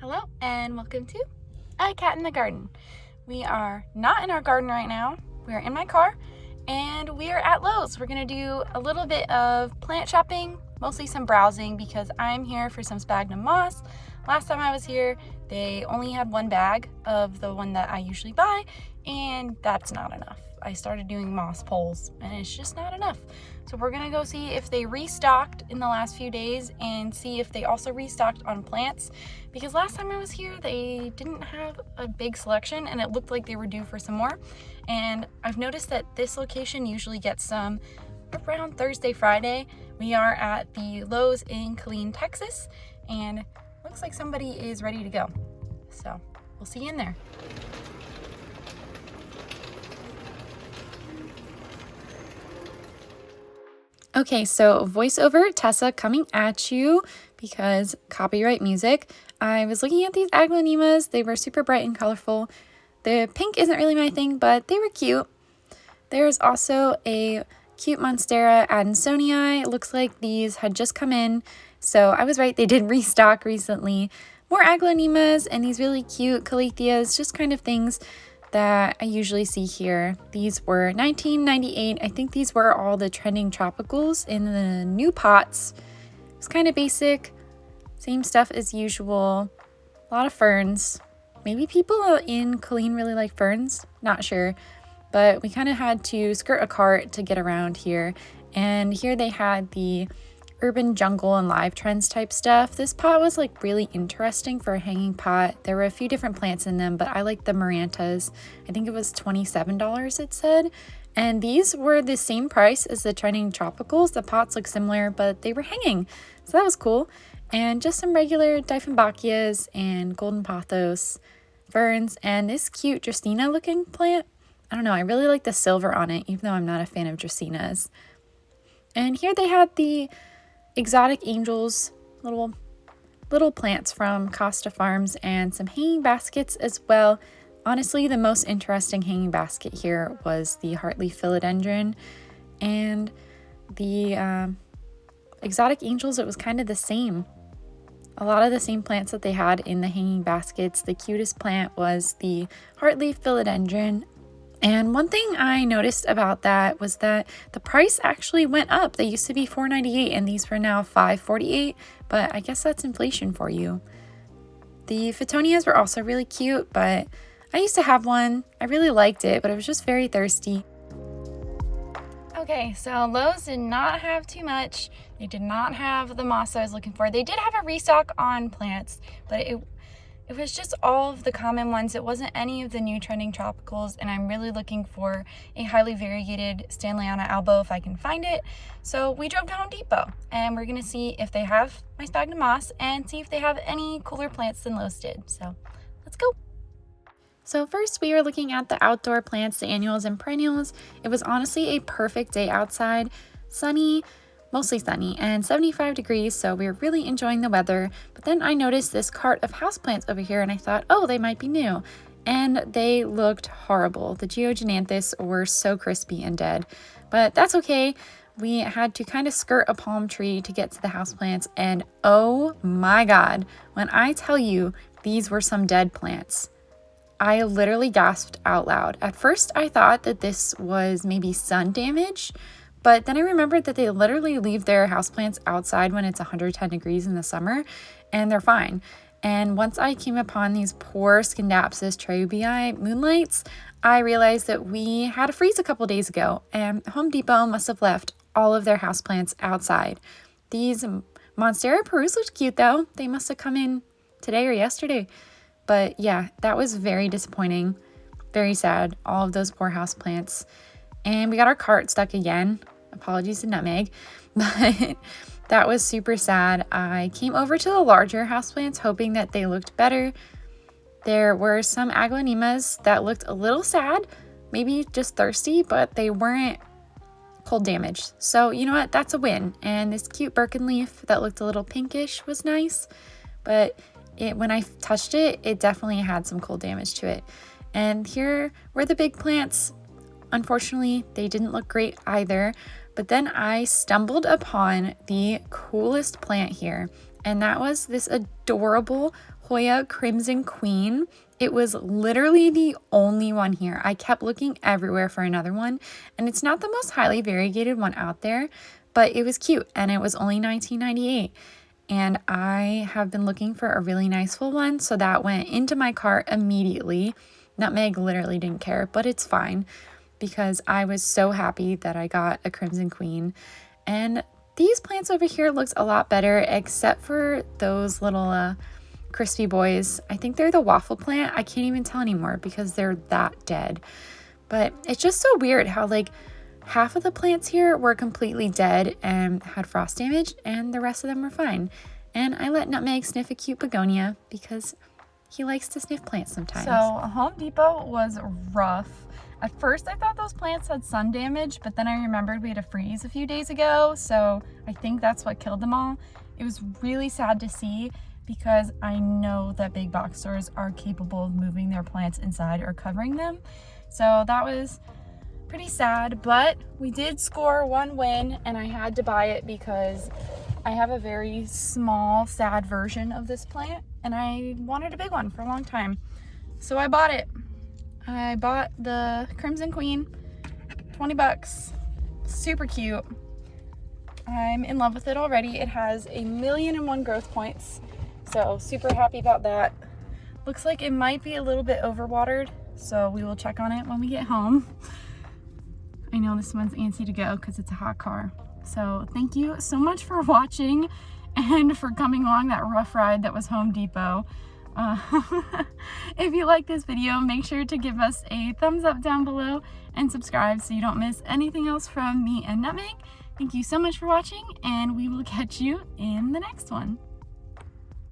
Hello and welcome to A Cat in the Garden. We are not in our garden right now. We are in my car and we are at Lowe's. We're gonna do a little bit of plant shopping, mostly some browsing because I'm here for some sphagnum moss. Last time I was here, they only had one bag of the one that I usually buy, and that's not enough. I started doing moss poles and it's just not enough. So we're gonna go see if they restocked in the last few days and see if they also restocked on plants, because last time I was here they didn't have a big selection and it looked like they were due for some more. And I've noticed that this location usually gets some around Thursday, Friday. We are at the Lowe's in Killeen, Texas, and looks like somebody is ready to go. So we'll see you in there. Okay, so voiceover Tessa coming at you because copyright music. I was looking at these aglaonemas. They were super bright and colorful. The pink isn't really my thing, but they were cute. There's also a cute Monstera adansonii. It looks like these had just come in. So I was right, they did restock recently. More aglaonemas and these really cute caletheas, just kind of things that I usually see here. These were $19.98. I think these were all the trending tropicals in the new pots. It's kind of basic, same stuff as usual. A lot of ferns. Maybe people in Killeen really like ferns, not sure. But we kind of had to skirt a cart to get around here. And here they had the urban jungle and live trends type stuff. This pot was like really interesting for a hanging pot. There were a few different plants in them, but I like the Marantas. I think it was $27 it said. And these were the same price as the trending tropicals. The pots look similar, but they were hanging. So that was cool. And just some regular Dieffenbachias and golden pothos, ferns, and this cute Dracaena looking plant. I don't know, I really like the silver on it, even though I'm not a fan of Dracaenas. And here they had the exotic angels, little plants from Costa Farms, and some hanging baskets as well. Honestly, the most interesting hanging basket here was the heartleaf philodendron, and the exotic angels, it was kind of the same. A lot of the same plants that they had in the hanging baskets. The cutest plant was the heartleaf philodendron. And one thing I noticed about that was that the price actually went up. They used to be $4.98 and these were now $5.48, but I guess that's inflation for you. The Phoetonias were also really cute, but I used to have one. I really liked it, but it was just very thirsty. Okay, so Lowe's did not have too much. They did not have the moss I was looking for. They did have a restock on plants, but it was just all of the common ones. It wasn't any of the new trending tropicals, and I'm really looking for a highly variegated Stanleyana albo if I can find it. So we drove to Home Depot, and we're gonna see if they have my sphagnum moss and see if they have any cooler plants than Lowe's did. So let's go. So first we were looking at the outdoor plants, the annuals and perennials. It was honestly a perfect day outside, sunny, mostly sunny, and 75 degrees, so we were really enjoying the weather. But then I noticed this cart of houseplants over here and I thought, oh, they might be new. And they looked horrible. The Georgiananthus were so crispy and dead, but that's okay. We had to kind of skirt a palm tree to get to the houseplants, and oh my God, when I tell you these were some dead plants, I literally gasped out loud. At first I thought that this was maybe sun damage, but then I remembered that they literally leave their houseplants outside when it's 110 degrees in the summer, and they're fine. And once I came upon these poor Scindapsus treubii moonlights, I realized that we had a freeze a couple days ago, and Home Depot must have left all of their houseplants outside. These Monstera perus looked cute though. They must have come in today or yesterday. But yeah, that was very disappointing. Very sad. All of those poor houseplants. And we got our cart stuck again. Apologies to Nutmeg, but that was super sad. I came over to the larger houseplants hoping that they looked better. There were some aglaonemas that looked a little sad, maybe just thirsty, but they weren't cold damaged. So you know what? That's a win. And this cute Birkin leaf that looked a little pinkish was nice, but when I touched it, it definitely had some cold damage to it. And here were the big plants. Unfortunately, they didn't look great either. But then I stumbled upon the coolest plant here, and that was this adorable Sequoia Crimson Queen. It was literally the only one here. I kept looking everywhere for another one, and it's not the most highly variegated one out there, but it was cute, and it was only $19.98. And I have been looking for a really nice full one, so that went into my cart immediately. Nutmeg literally didn't care, but it's fine because I was so happy that I got a Crimson Queen. And these plants over here looks a lot better, except for those little crispy boys. I think they're the waffle plant. I can't even tell anymore because they're that dead. But it's just so weird how like half of the plants here were completely dead and had frost damage, and the rest of them were fine. And I let Nutmeg sniff a cute begonia because he likes to sniff plants sometimes. So Home Depot was rough. At first I thought those plants had sun damage, but then I remembered we had a freeze a few days ago, so I think that's what killed them all. It was really sad to see because I know that big box stores are capable of moving their plants inside or covering them. So that was pretty sad, but we did score one win, and I had to buy it because I have a very small, sad version of this plant, and I wanted a big one for a long time. So I bought it. I bought the Crimson Queen, 20 bucks, super cute. I'm in love with it already. It has 1,000,001 growth points, so super happy about that. Looks like it might be a little bit overwatered, so we will check on it when we get home. I know this one's antsy to go because it's a hot car. So thank you so much for watching and for coming along that rough ride that was Home Depot. If you like this video, make sure to give us a thumbs up down below and subscribe so you don't miss anything else from me and Nutmeg. Thank you so much for watching, and we will catch you in the next one.